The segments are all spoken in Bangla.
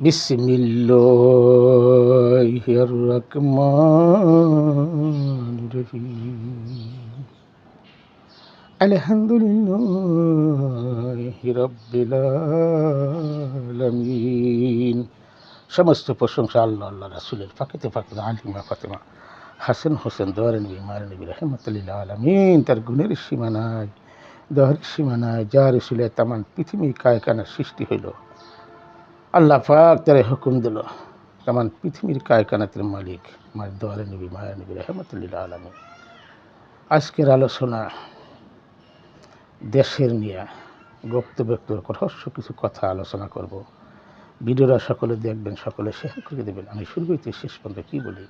বিসমিল্লাহির রহমানির রহিম। আলহামদুলিল্লাহি রাব্বিল আলামিন। সমস্ত প্রশংসা আল্লাহ আল্লাহ রাসূলের ফাকিতে ফাকিতে আলিমা ফাতেমা হাসান হোসেন দোয়ারে নবী মায়ের নবী রহমতুল্লিল আলামিন। তার গুণের সীমা নাই, দোয়ারের সীমা নাই। যার রসুলে তামান পৃথিবী কায়কানা সৃষ্টি হইল, আল্লাহ পাক তারে হুকুম দিল, তামান পৃথিবীর কায়কানাতের মালিক আমার দোয়ারে নবী মায়ের নবী রহমতুল্লিল আলামিন। আজকের আলোচনা দেশের নিয়ে বক্তব্য রহস্য কিছু কথা আলোচনা করব। ভিডিওরা সকলে দেখবেন, সকলে শেয়ার করে দেবেন। আমি শুরু হইতে শেষ পর্যন্ত কী বলি,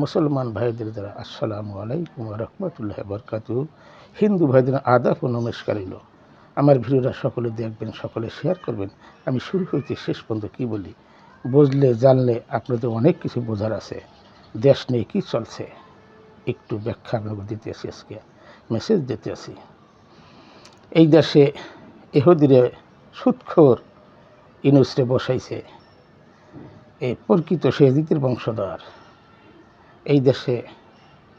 মুসলমান ভাইদের দ্বারা আসসালামু আলাইকুম ওয়া রাহমাতুল্লাহি ওয়া বারাকাতুহু। হিন্দু ভাইদের আদাব ও নমস্কার এলো। আমার ভিডিওরা সকলে দেখবেন, সকলে শেয়ার করবেন। আমি শুরু হইতে শেষ পর্যন্ত কী বলি, বুঝলে জানলে আপনাদের অনেক কিছু বোঝার আছে। দেশ নিয়ে কী চলছে একটু ব্যাখ্যা আপনাকে দিতে আসি, আজকে মেসেজ দিতে আসি। এই দেশে ইহুদিরে সুদখোর ইনুসরে বসাইছে, এই প্রকৃত সে এজিদের বংশধর। এই দেশে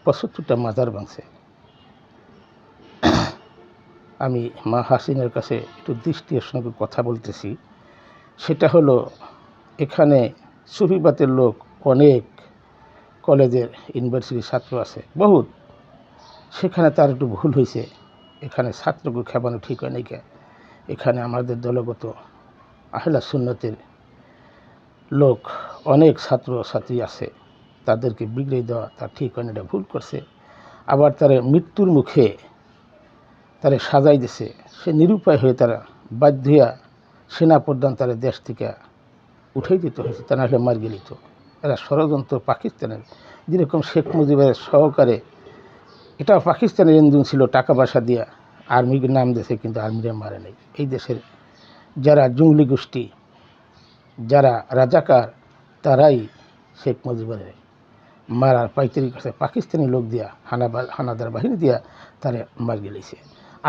৭৫টা মাজার ভাঙছে। আমি মা হাসিনার কাছে একটু দৃষ্টির সঙ্গে কথা বলতেছি, সেটা হলো এখানে সুফিবাতের লোক অনেক, কলেজের ইউনিভার্সিটির ছাত্র আছে বহুত, সেখানে তার একটু ভুল হয়েছে। এখানে ছাত্রকে খেপানো ঠিক হয় নাই। এখানে আমাদের দলগত আহলে সুন্নতের লোক অনেক ছাত্র ছাত্রী আছে, তাদেরকে বিগড়ে দেওয়া তার ঠিক হয় না, এটা ভুল করছে। আবার তারা মৃত্যুর মুখে তারা সাজাই দিছে, সে নিরুপায় হয়ে তারা বাধ্য হইয়া সেনাপ্রধান তারা দেশ থেকে উঠাই দিতে হয়েছে, তা নাহলে মার গেলিত। এরা ষড়যন্ত্র পাকিস্তানের, যেরকম শেখ মুজিবের সহকারে এটা পাকিস্তানের ইঞ্জিন ছিল, টাকা পয়সা দিয়া আর্মিকে নাম দিয়েছে, কিন্তু আর্মিরা মারে নাই। এই দেশের যারা জঙ্গলি গোষ্ঠী, যারা রাজাকার, তারাই শেখ মুজিবের মারার পাইকারি কাছে পাকিস্তানি লোক দিয়া হানাদার বাহিনী দিয়া তারা মার গেলেছে।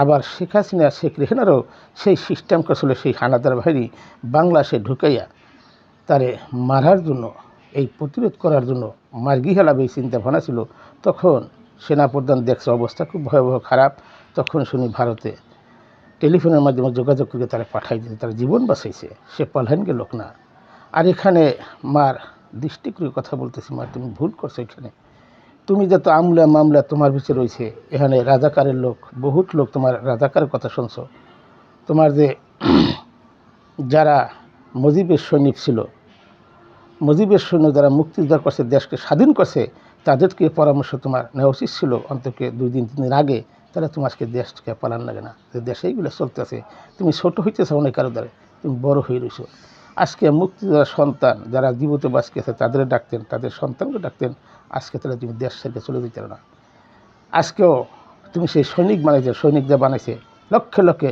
আবার শেখ হাসিনা, শেখ রেহানারও সেই সিস্টেম করছিল, সেই হানাদার বাহিনী বাংলাদেশে ঢুকাইয়া তারে মারার জন্য, এই প্রতিরোধ করার জন্য মার্গি হেলাবে এই চিন্তা ভাবনা ছিল। তখন সেনাপ্রধান দেখছে অবস্থা খুব ভয়াবহ খারাপ, তখন শুনি ভারতে টেলিফোনের মাধ্যমে যোগাযোগ করে তারা পাঠাই দিয়েছে, তারা জীবন বাঁচাইছে। সে পালহানকে লোক না। আর এখানে মার দৃষ্টি করে কথা বলতেছি, মা তুমি ভুল করছো। এখানে তুমি যত আমলা মামলা তোমার ভিতরে রয়েছে, এখানে রাজাকারের লোক, বহুত লোক তোমার রাজাকারের কথা শুনছো। তোমার যে যারা মুজিবের সৈনিক ছিল, মুজিবের সৈন্য যারা মুক্তিযোদ্ধা করছে, দেশকে স্বাধীন করছে, তাদেরকে পরামর্শ তোমার নেওয়া উচিত ছিল অন্তত 2-3 দিন আগে। তাহলে তোমাকে দেশ থেকে পালান লাগে না, যে দেশে এইগুলো চলতেছে। তুমি ছোট হইতেছ অনেক কারো দ্বারা, তুমি বড় হয়ে রয়েছো। আজকে মুক্তিযোদ্ধার সন্তান যারা জীবিত বাঁচতে আছে তাদের ডাকতেন, তাদের সন্তানকে ডাকতেন। আজকে তাহলে তুমি দেশ থেকে চলে যেতে না। আজকেও তুমি সেই সৈনিক বানাইছে, সৈনিকদের বানাইছে, লক্ষে লক্ষে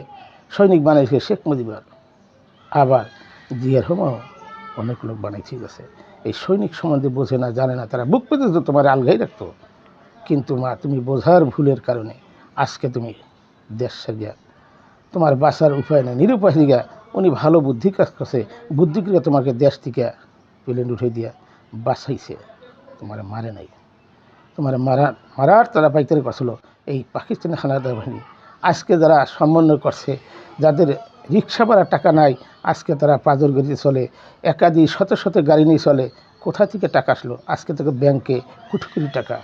সৈনিক বানাইছে শেখ মুজিবর। আবার জিয়ার রহমানও অনেক লোক বানাইছে গেছে। এই সৈনিক সম্বন্ধে বোঝে না, জানে না, তারা বুক পেতে তো তোমার আলগাই রাখতো। কিন্তু মা তুমি বোঝার ভুলের কারণে আজকে তুমি দেশ সারিয়া তোমার বাঁচার উপায় নেই, নিরুপায় দিকে উনি ভালো বুদ্ধি কাজ করছে, বুদ্ধি করে তোমাকে দেশ থেকে প্লেন উঠে দিয়া বাঁচাইছে, তোমার মারে নাই। তোমার মারার তারা পাইকারি করছিল এই পাকিস্তানি হানাদার বাহিনী। আজকে যারা সমন্বয় করছে, যাদের রিক্সা ভাড়া টাকা নাই, আজকে তারা পাজর গাড়িতে চলে, একাধিক শত শত গাড়ি নিয়ে চলে। কোথা থেকে টাকা আসলো? আজকে থেকে ব্যাংকে কোটি কোটি টাকা।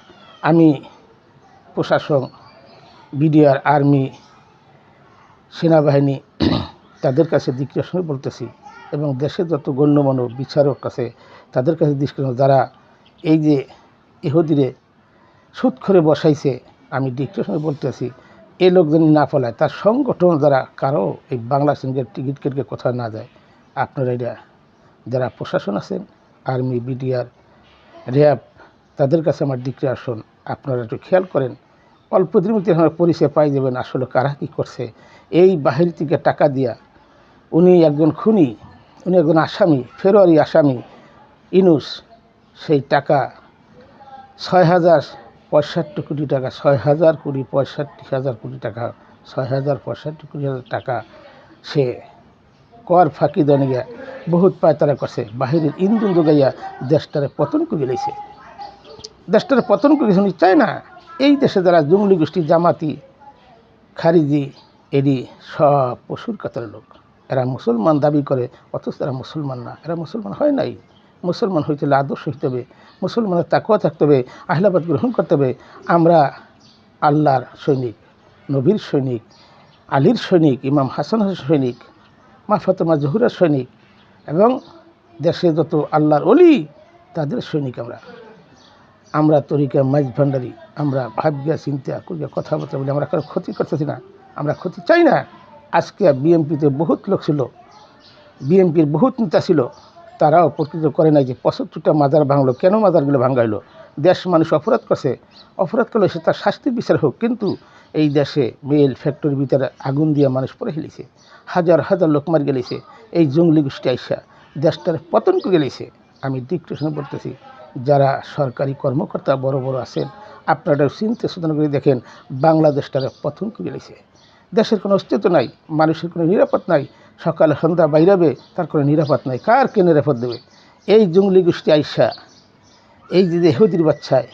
আমি প্রশাসন, বিডিআর, আর্মি, সেনাবাহিনী তাদের কাছে দিকের সঙ্গে বলতেছি, এবং দেশের যত গণ্যমান্য বিচারক আছে তাদের কাছে দৃষ্টি, যারা এই যে ইহুদিরে সুদ করে বসাইছে, আমি ডিক্টের সঙ্গে বলতেছি, এই লোক যদি না ফলায়, তার সংগঠন যারা কারো এই বাংলা সিঙ্গের টিকিট কেটে কোথাও না যায়, আপনারা এটা যারা প্রশাসন আছেন, আর্মি, বিডিআর, র্যাব, তাদের কাছে আমার দিকটা আসুন, আপনারা একটু খেয়াল করেন। অল্প দিনের মধ্যে আমার পরিচয় পাই যাবেন আসলে কারা কী করছে। এই বাহির থেকে টাকা দিয়া উনি একজন খুনি, উনি একজন আসামি, ফেব্রুয়ারি আসামি ইনুস। সেই টাকা 6,065 কোটি টাকা, 6,065 কোটি টাকা, 6,065 কোটি টাকা সে কর ফাঁকি দনিয়া বহুত পায় তারা করছে, বাহিরের ইন্ধন যোগাইয়া দেশটারে পতন করে গেলেছে। দেশটারে পতন করে গেছে চায় না। এই দেশে যারা জঙ্গলি গোষ্ঠী, জামাতি, খারিজি, এডি সব পশুর কাতার লোক। এরা মুসলমান দাবি করে, অথচ এরা মুসলমান না। এরা মুসলমান হয় নাই। মুসলমান হইতে হলে আদর্শ হইতে হবে, মুসলমানের তাকওয়া থাকতে হবে, আহলাবাদ গ্রহণ করতে হবে। আমরা আল্লাহর সৈনিক, নবীর সৈনিক, আলীর সৈনিক, ইমাম হাসান হোসেন সৈনিক, মা ফাতেমা জহুরার সৈনিক এবং দেশে যত আল্লাহর অলি তাদের সৈনিক। আমরা তরিকা মাইজ ভান্ডারি, আমরা ভাবগিয়া চিন্তা করিয়া কথাবার্তা বলি, আমরা কারো ক্ষতি করতেছি না, আমরা ক্ষতি চাই না। আজকে বিএমপিতে বহুত লোক ছিল, বিএমপির বহুত নেতা ছিল, তারাও প্রকৃত করে নাই যে ৭৫টা মাজার ভাঙলো। কেন মাজারগুলো ভাঙাইলো? দেশ মানুষ অপরাধ করছে, অপরাধ করলে সে তার শাস্তির বিচার হোক। কিন্তু এই দেশে মেল ফ্যাক্টরির ভিতরে আগুন দিয়ে মানুষ পরে ফেলেছে, হাজার হাজার লোক মার গেলেছে। এই জঙ্গলি গোষ্ঠী আইসা দেশটার পতন করে গেলেছে। আমি ডিক্টেশন বলতেছি, যারা সরকারি কর্মকর্তা বড় বড় আছেন, আপনারা চিন্তা চেতনা করে দেখেন, বাংলাদেশটার পতন করে গেলেছে। দেশের কোনো অস্তিত্ব নাই, মানুষের কোনো নিরাপদ নাই। সকাল সন্ধ্যা বাইরাবে, তার কোনো নিরাপদ নাই। কার কে নিরাপদ দেবে? এই জঙ্গলি গোষ্ঠী আইসা এই যে ইহুদির বাচ্চায়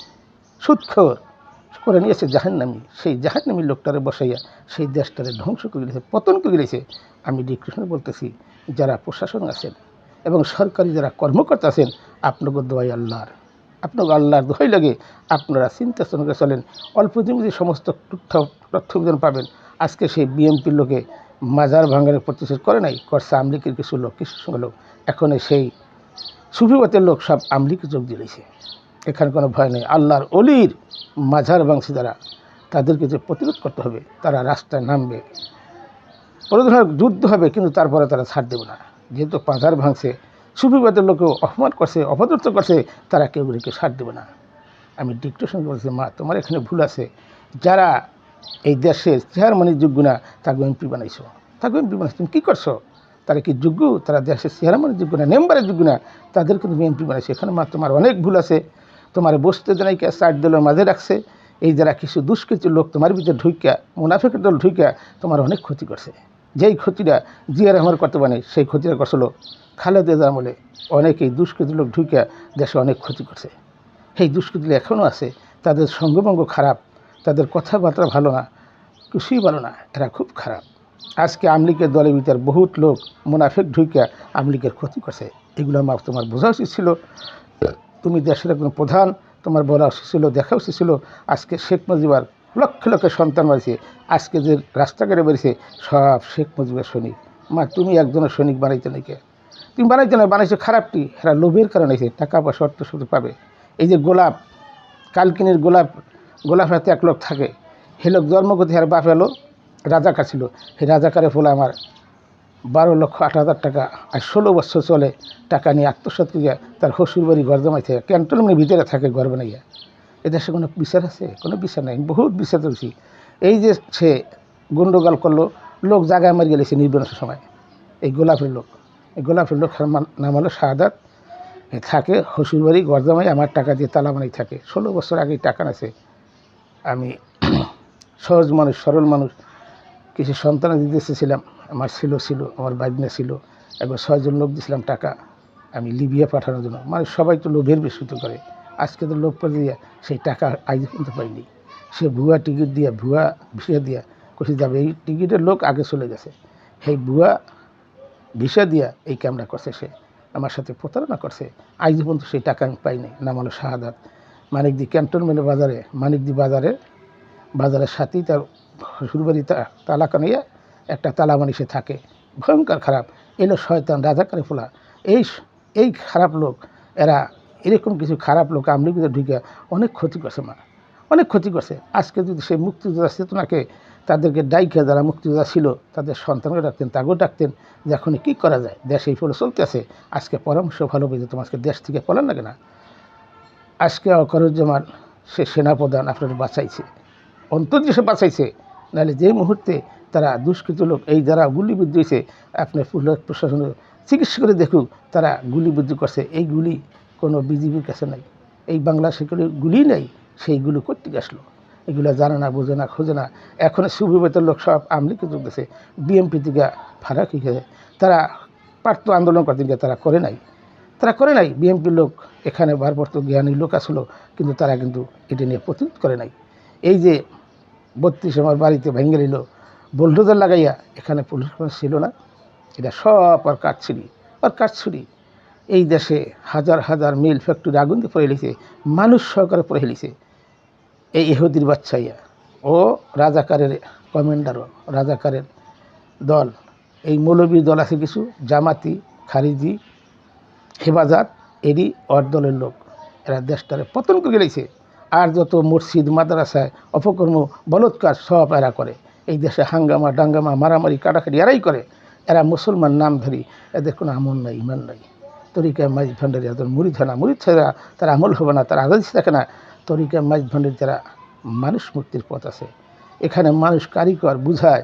সুদখোর করে নিয়েছে জাহান্নামী, সেই জাহান্নামী লোকটারে বসাইয়া সেই দেশটারে ধ্বংস করে গেছে, পতন করে গেছে। আমি ডিক্টেশনে বলতেছি, যারা প্রশাসন আছেন এবং সরকারি যারা কর্মকর্তা আছেন, আপনাকে দোয়াই আল্লাহর, আপনাকে আল্লাহর দোহাই লাগে, আপনারা চিন্তা চেতনা চলেন। অল্প দিনে সমস্ত তথ্য পাবেন। আজকে সেই বিএমপির লোকে মাজার ভাঙার প্রতিশোধ করে নাই, করছে আমলিকের কিছু লোক, কিছু সঙ্গে লোক। এখন সেই সুফিবাতের লোক সব আমলিকে যোগ দিয়েছে। এখানে কোনো ভয় নেই। আল্লাহর অলির মাজার ভাঙছে যারা, তাদেরকে যে প্রতিরোধ করতে হবে, তারা রাস্তায় নামবে, প্রধান যুদ্ধ হবে, কিন্তু তারপরে তারা ছাড় দেবে না। যেহেতু মাজার ভাঙছে, সুফিবাদের লোকেও অপমান করছে, অপদর্থ করছে, তারা কেউ ছাড় দেবে না। আমি ডিক্টেশন বলছি, মা তোমার এখানে ভুল আছে। যারা এই দেশের চেয়ারম্যানের যোগ্য না, তাকে এমপি বানাইছো, তাকে এমপি বানাইছো, তুমি কী করছো? তারা কি যোগ্য? তারা দেশের চেয়ারম্যানের যোগ্য না, মেম্বারের যোগ্য না, তাদেরকে তুমি এমপি বানাইছো। এখানে মা তোমার অনেক ভুল আছে। তোমার বসতে দেয় কে, 4 দলের মাঝে রাখছে। এই যারা কিছু দুষ্কৃতির লোক তোমার ভিতরে ঢুইকা, মুনাফিকের দল ঢুইকা তোমার অনেক ক্ষতি করছে। যেই ক্ষতিটা জিয়া রহমান করতে পারে, সেই ক্ষতিটা করছিল খালেদা জিয়ার আমলে। অনেকেই দুষ্কৃতির লোক ঢুইকা দেশে অনেক ক্ষতি করছে। সেই দুষ্কৃতি এখনও আছে, তাদের সঙ্গভঙ্গ খারাপ, তাদের কথাবার্তা ভালো না, কিছুই ভালো না, এরা খুব খারাপ। আজকে আমলিকের দলের ভিতরে বহুত লোক মুনাফিক ঢুইকা আমলিকের ক্ষতি করছে। এগুলো আমার তোমার বোঝা উচিত ছিল। তুমি দেশের একজন প্রধান, তোমার বলা উচিত ছিল, দেখা উচিত ছিল। আজকে শেখ মুজিবার লক্ষ লক্ষ সন্তান বাড়িছে, আজকে যে রাস্তাঘাটে বেরিয়েছে সব শেখ মুজিবের সৈনিক। মা তুমি একজনের সৈনিক বানাইতে নাকি? তুমি বানাইতে না, বানাইছো খারাপটি। এরা লোভের কারণে আছে, টাকা পয়সা অর্থ শুধু পাবে। এই যে গোলাপ, কালকিনির গোলাপ হাতে এক লোক থাকে, হে লোক জন্মগতি আর বাপ এলো রাজাকার ছিল। সেই রাজাকারের ফলে আমার 12,08,000 টাকা আর 16 বছর চলে, টাকা নিয়ে আত্মসাৎ করিয়া তার শ্বশুর বাড়ি ঘর জমাই থাকে, ক্যান্টনমেন্টের ভিতরে থাকে ঘর বানাইয়া। এদেশে কোনো বিচার আছে? কোনো বিচার নাই। বহুত বিচার করেছি। এই যে সে গন্ডগোল করলো, লোক জায়গায় মারি গেলেছে নির্বাচনের সময়। এই গোলাপের লোক নাম হলো শাহাদাত, থাকে শ্বশুর বাড়ি ঘর জমাই, আমার টাকা দিয়ে তালা বানাই থাকে। 16 বছর আগেই টাকা আছে। আমি সহজ মানুষ, সরল মানুষ, কিছু সন্তান দিতে এসেছিলাম, আমার ছিল আমার বাজনা ছিল, একবার 6 জন লোক দিয়েছিলাম টাকা আমি লিবিয়া পাঠানোর জন্য। মানে সবাই তো লোভের বিস্মিত করে। আজকে তো লোভ করে দিয়ে সেই টাকা আজ পর্যন্ত পাইনি। সে ভুয়া টিকিট দিয়া, ভুয়া ভিসা দিয়া কোথায় যাবে, এই টিকিটের লোক আগে চলে গেছে। সেই ভুয়া ভিসা দিয়া এই কামটা করছে, সে আমার সাথে প্রতারণা করছে। আজ পর্যন্ত সেই টাকা আমি পাইনি। নাম হলো শাহাদাত। মানিকদি ক্যান্টনমেন্টের বাজারে, মানিকদি বাজারের সাথেই তার শ্বশুরবাড়ি তালা কানাইয়া একটা তালা বানি সে থাকে। ভয়ঙ্কর খারাপ। এলো শয়তান, রাজাকারে ফোলা। এই খারাপ লোক, এরা এরকম কিছু খারাপ লোক আমলিগিতে ঢুকে অনেক ক্ষতি করছে, মা অনেক ক্ষতি করছে। আজকে যদি সেই মুক্তিযোদ্ধা চেতনাকে, তাদেরকে ডাইকে যারা মুক্তিযোদ্ধা ছিল তাদের সন্তানকে ডাকতেন, তাকেও ডাকতেন যে এখন কী করা যায়, দেশ এই ফলে চলতে আছে। আজকে পরামর্শ ভালো পেয়েছে, তোমাকে দেশ থেকে পলান লাগে না। আজকে অকরুজ্জামান সে সেনাপ্রধান আপনার বাঁচাইছে, অন্তর্দেশে বাঁচাইছে। নাহলে যে মুহূর্তে তারা দুষ্কৃত লোক, এই যারা গুলিবিদ্ধ হয়েছে, আপনার প্রশাসন চিকিৎসা করে দেখুক, তারা গুলিবিদ্ধ করছে। এই গুলি কোনো বিজিবির কাছে নাই, এই বাংলা সেগুলো গুলি নেই। সেইগুলো করতে আসলো, এগুলো জানে না, বোঝে না, খোঁজে না। এখন সুবিবেতের লোক সব আমলিকে যোগ দিয়েছে, বিএমপি থেকে ফারাক হয়ে গেছে। তারা পারতো আন্দোলন করতে গিয়ে, তারা করে নাই। তারা করে নাই। বিএনপির লোক এখানে ভারপ্রাপ্ত জ্ঞানী লোক আসলো, কিন্তু তারা কিন্তু এটা নিয়ে প্রতিরোধ করে নাই। এই যে 32 আমার বাড়িতে ভেঙে নিল বুলডোজার লাগাইয়া, এখানে পুলিশ ছিল না। এটা সব আর কাঠছুরি। এই দেশে হাজার হাজার মিল ফ্যাক্টরি আগুন দিয়ে পড়ে হেলিছে, মানুষ সহকারে পড়ে হেলিছে। এই ইহুদির বাচ্চাইয়া ও রাজাকারের কমান্ডারও, রাজাকারের দল, এই মৌলবীর দল আছে কিছু, জামাতি, খারিজি, হেফাজত, এরই ওর দলের লোক। এরা দেশটারে পতন করে গেলেছে। আর যত মসজিদ মাদ্রাসায় অপকর্ম বলৎকার সব এরা করে। এই দেশে হাঙ্গামা ডাঙ্গামা মারামারি কাটাকাটি এরাই করে। এরা মুসলমান নামধারী, এদের কোনো আমল নাই, ইমান নাই। তরিকায় মাইজ ভান্ডারি এদের মুরিদ হয় না, মুরিদ ছাড়া তারা আমল হবে না, তারা আজাদি থাকে না। তরিকায় মাইজ ভান্ডারি তারা মানুষ মুক্তির পথ আছে। এখানে মানুষ কারিগর বুঝায়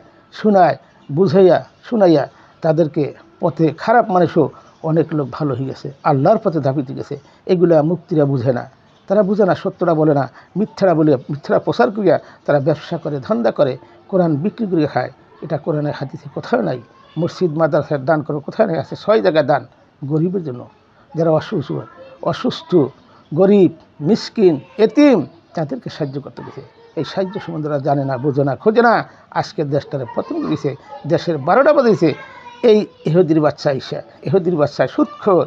শুনাইয়া তাদেরকে পথে, খারাপ মানুষও অনেক লোক ভালো হয়ে গেছে, আল্লাহর পথে ধাপিতে গেছে। এগুলা মুক্তিরা বুঝে না, তারা বুঝে না, সত্যটা বলে না, মিথ্যারা প্রচার করিয়া তারা ব্যবসা করে, ধান্দা করে, কোরআন বিক্রি করে খায়। এটা কোরআনের হাদিসে কোথাও নাই। মসজিদ মাদ্রাসার দান করে কোথায় নাই, আছে 6 জায়গায় দান গরিবের জন্য, যারা অসুস্থ গরিব মিসকিন এতিম তাদেরকে সাহায্য করতে গেছে। এই সাহায্য সম্বন্ধে জানে না, বোঝে না, খোঁজে না। আজকের দেশটারে পতন করেছে, দেশের 12টা বাজিয়েছে এই ইহুদির বাচ্চা সুদখোর।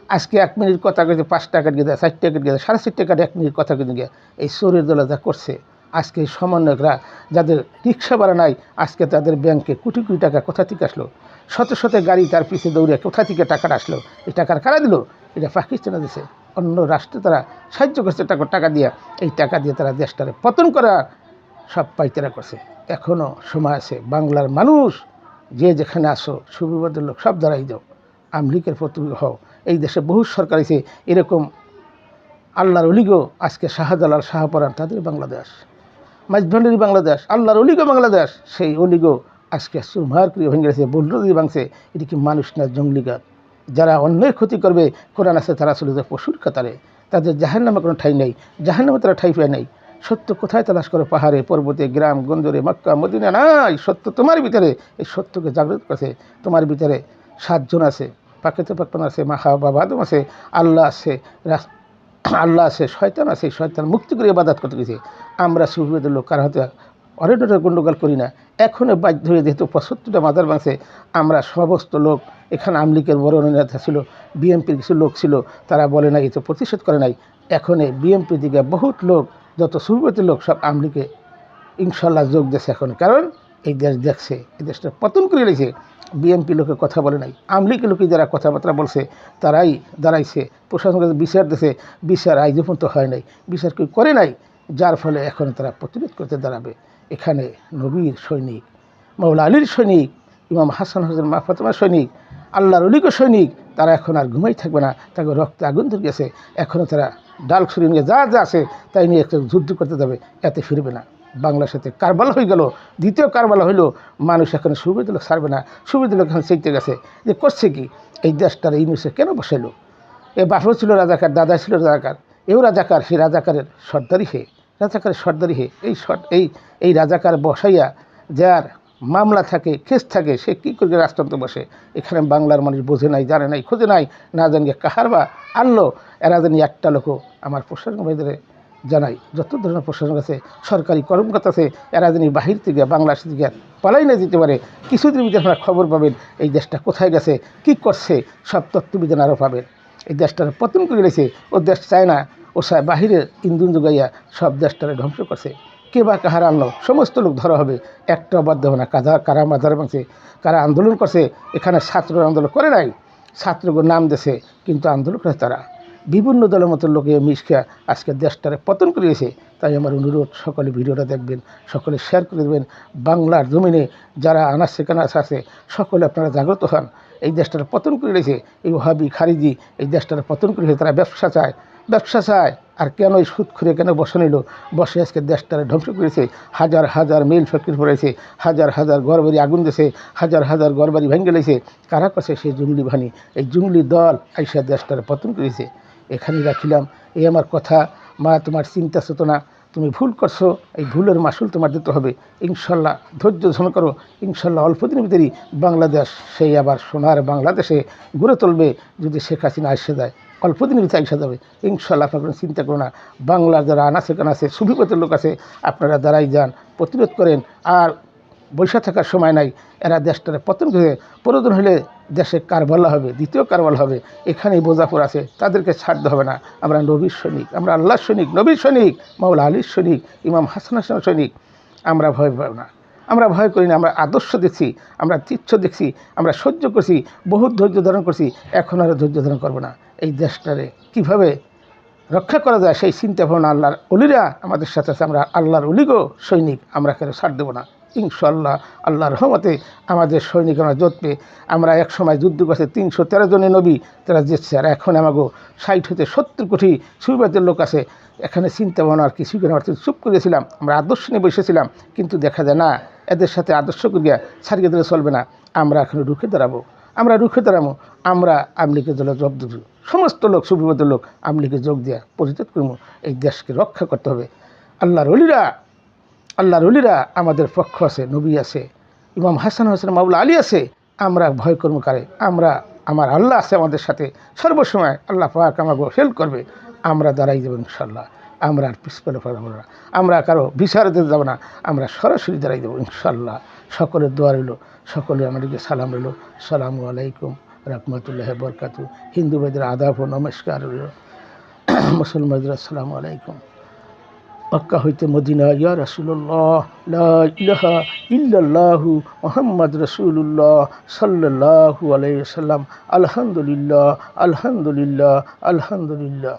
আজকে 1 মিনিট কথা কইতে 5 টাকা দিয়ে দেয়, 4 টাকা দিয়ে দেয়, 4.5 টাকা 1 মিনিট কথা কইতে গিয়ে এই চোরের দলে যা করছে। আজকে সমন্বয়করা যাদের রিক্সা ভাড়া নাই, আজকে তাদের ব্যাংকে কোটি কোটি টাকা কোথা থেকে আসলো, শত গাড়ি তার পিছিয়ে দৌড়ে কোথা থেকে টাকাটা আসলো, এই টাকার কারা দিল? এটা পাকিস্তানে দিছে, অন্য রাষ্ট্রে তারা সাহায্য করছে টাকা দিয়ে। এই টাকা দিয়ে তারা দেশটারে পতন করার সব পাইতেরা করছে। এখনও সময় আছে, বাংলার মানুষ যে যেখানে আসো, সুবিবাদের লোক সব দাঁড়াই যাও, আমলিকের প্রতিযোগী হও। এই দেশে বহু সরকার আছে এরকম আল্লাহর অলিগো, আজকে শাহজালাল শাহপরান তাদের বাংলাদেশ, মাঝভান্ডারি বাংলাদেশ, আল্লাহর অলিগো বাংলাদেশ। সেই অলিগো আজকে সুরমার করে ভেঙে গেছে, বুলডোজার ভাঙছে। এটি কি মানুষ না, জঙ্গলিগাত? যারা অন্যের ক্ষতি করবে, কোরআন আছে তারা চলে যায় পশুর কাতারে, তাদের জাহান্নামে কোনো ঠাঁই নেই, জাহান্নামে তারা ঠাঁই পেয়ে নেই। সত্য কোথায় তালাশ করে? পাহাড়ে, পর্বতে, গ্রাম গঞ্জরে, মক্কা মদিনা নাই। সত্য তোমার ভিতরে, এই সত্যকে জাগ্রত করেছে তোমার ভিতরে। 7 জন আছে, পাকেতে পাকপান আছে, মাহা বাবা আদম আছে, আল্লাহ আছে, শয়তান আছে। শয়তান মুক্তি করে ইবাদত করতে গেছে। আমরা সুবিধার লোক কার হাতে অরেডরে গণ্ডগোল করি না। এখনও বাধ্য হয়ে, যেহেতু 75টা মাদার ভাঙছে, আমরা সমস্ত লোক, এখানে আমলিকের বড় নেতা ছিল, বিএনপির কিছু লোক ছিল, তারা বলে নাই, তো প্রতিশোধ করে নাই। এখন বিএনপির দিকে বহুত লোক, যত সুবিধার লোক সব আমলিকে ইনশাল্লাহ যোগ দিয়েছে এখন। কারণ এই দেশ দেখছে, এই দেশটা পতন করে রয়েছে। বিএনপি লোকের কথা বলে নাই, আমলিকে লোকে যারা কথাবার্তা বলছে তারাই দাঁড়াইছে, প্রশাসনের কাছে বিচার দিয়েছে, বিচার আজ পর্যন্ত হয় নাই, বিচার কেউ করে নাই। যার ফলে এখন তারা প্রতিরোধ করতে দাঁড়াবে। এখানে নবীর সৈনিক, মাওলা আলীর সৈনিক, ইমাম হাসান হোসেন মা ফাতেমার সৈনিক, আল্লাহর অলিগো সৈনিক, তারা এখন আর ঘুমাই থাকবে না। তাকে রক্তে আগুন ধরে গেছে। এখনও তারা ডাল ছুরি নিয়ে যা আছে তাই নিয়ে একটা যুদ্ধ করতে যাবে, এতে ফিরবে না। বাংলার সাথে কারবালা হয়ে গেল, দ্বিতীয় কারবালা হইল। মানুষ এখন সুবিধা লোক ছাড়বে না, সুবিধা লোক এখন চেইতে গেছে যে করছে কি, এই দেশটার ইউনিসে কেন বসাইলো? এ বাপও ছিল রাজাকার, দাদা ছিল রাজাকার, এও রাজাকার। সেই রাজাকারের সর্দারি হে এই রাজাকার বসাইয়া যার মামলা থাকে, কেস থাকে, সে কী করে রাজতন্ত্র বসে? এখানে বাংলার মানুষ বোঝে নাই, জানে নাই, খোঁজে নাই, না জানিয়ে কাহার বা আনলো। এরা জানি একটা লোক, আমার প্রশাসন ভাইদের জানাই, যত ধরনের প্রশাসন আছে, সরকারি কর্মকর্তা আছে, এরা জানি বাহির থেকে, বাংলাদেশ থেকে পালাই না যেতে পারে। কিছুদিন ভিতরে আপনারা খবর পাবেন এই দেশটা কোথায় গেছে, কী করছে, সব তত্ত্ববিধান আরও পাবেন। এই দেশটার পতন করে গেছে। ও দেশ চায় না, ও চায় বাহিরের ইন্ধন যোগাইয়া সব দেশটারে ধ্বংস করছে। কে বা কাহার আনলো? সমস্ত লোক ধরা হবে, একটা বাধ্য হবে না। কারা মাদার ভাঙছে, কারা আন্দোলন করছে? এখানে ছাত্র আন্দোলন করে নাই, ছাত্রগুলো নাম দেশে, কিন্তু আন্দোলন করে তারা বিভিন্ন দলের মতো লোকে মিশিয়া আজকে দেশটারে পতন করিয়েছে। তাই আমার অনুরোধ, সকলে ভিডিওটা দেখবেন, সকলে শেয়ার করে দেবেন। বাংলার জমিনে যারা আনাচে কানাচে আছে, সকলে আপনারা জাগ্রত হন। এই দেশটার পতন করে রয়েছে এই ওহাবি খারিজি, এই দেশটার পতন করে তারা ব্যবসা চায়। আর কেন এই সুদ খুঁড়ে কেন বসে নিল? বসে আজকে দেশটারে ধ্বংস করেছে। হাজার হাজার মিল ফ্যাক্টরি পড়েছে, হাজার হাজার ঘরবাড়ি আগুন দিয়েছে, হাজার হাজার ঘরবাড়ি ভেঙে গেলেছে। কারা করছে? সেই জঙ্গলি বাহিনী, এই জঙ্গলি দল আইসা দেশটারে পতন করেছে। এখানে রাখিলাম এই আমার কথা। মা, তোমার চিন্তা চেতনা, তুমি ভুল করছো, এই ভুলের মাসুল তোমার দিতে হবে। ইনশাল্লাহ ধৈর্য ধারণ করো, ইনশাল্লাহ অল্প দিনের ভিতরেই বাংলাদেশ সেই আবার সোনার বাংলাদেশে গড়ে তুলবে। যদি শেখ হাসিনা এসে যায়, অল্প দিনের ভিতরে এসে যাবে ইনশাল্লাহ। আপনার কোনো চিন্তা করো না। বাংলার যারা আনাচে কানাচে সুফিপথের লোক আছে, আপনারা দাঁড়াই যান, প্রতিরোধ করেন। আর বৈশা থাকার সময় নাই, এরা দেশটারে পতন করে প্রয়োজন হলে দেশে কারবালা হবে, দ্বিতীয় কারবালা হবে। এখানেই বোঝাপুর আছে, তাদেরকে ছাড়তে হবে না। আমরা নবীর সৈনিক, আমরা আল্লাহর সৈনিক, নবীর সৈনিক, মাওলা আলীর সৈনিক, ইমাম হাসান হাসান সৈনিক। আমরা ভয় পাব না, আমরা ভয় করি না। আমরা আদর্শ দেখছি, আমরা তীর্থ দেখছি, আমরা সহ্য করছি, বহুত ধৈর্য ধারণ করছি। এখন আর ধৈর্য ধারণ করবো না। এই দেশটারে কীভাবে রক্ষা করা যায় সেই চিন্তা ভাবনা আল্লাহর অলিরা আমাদের সাথে আছে। আমরা আল্লাহর অলিগো সৈনিক, আমরা কেন ছাড় দেবো না ইনশাল্লাহ। আল্লাহর রহমতে আমাদের সৈনিক আমরা জিতবে। আমরা এক সময় যুদ্ধ করছে 313 জনের নবী, তারা জিতছে। আর এখন আমাকে 60 হতে 70 কোটি সুবিবাদের লোক আছে। এখানে চিন্তা ভাবনা আর কিছু করে আমরা চুপ করেছিলাম, আমরা আদর্শ নিয়ে বসেছিলাম। কিন্তু দেখা যায় না, এদের সাথে আদর্শ করিয়া ছাড়িয়ে দিলে চলবে না। আমরা এখন রুখে দাঁড়াবো, আমরা রুখে দাঁড়াবো। আমরা আমলিকে দলে যোগ দেব, সমস্ত লোক সুবিবাদের লোক আমলিকে যোগ দেওয়া পরিত্যাগ করবো। এই দেশকে রক্ষা করতে হবে। আল্লাহর অলিরা আমাদের পক্ষ আছে, নবী আছে, ইমাম হাসান হোসেন, মাওলা আলী আছে। আমরা ভয় কর্ম করে, আমার আল্লাহ আছে আমাদের সাথে সর্বসময়। আল্লাহ পাক আমাকে হেল্প করবে। আমরা দাঁড়াই যাবো ইনশাল্লাহ। আমরা আর পিছপেলে পড়াবো না, আমরা কারো বিচার দিতে যাবো না, আমরা সরাসরি দাঁড়াই যাবো ইনশাল্লাহ। সকলের দোয়া রইল, সকলে আমাদেরকে সালাম রইল। সালামু আলাইকুম রহমতুল্লাহ বরকাতু। হিন্দু ভাইদের আদাব ও নমস্কার রইল, মুসলমানদের আসসালামু আলাইকুম। মক্কা হইতে মদিনা, ইয়া রাসূলুল্লাহ, লা ইলাহা ইল্লাল্লাহু মুহাম্মদ রাসূলুল্লাহ সাল্লাল্লাহু আলাইহি ওয়াসাল্লাম। আলহামদুলিল্লাহ, আলহামদুলিল্লাহ, আলহামদুলিল্লাহ।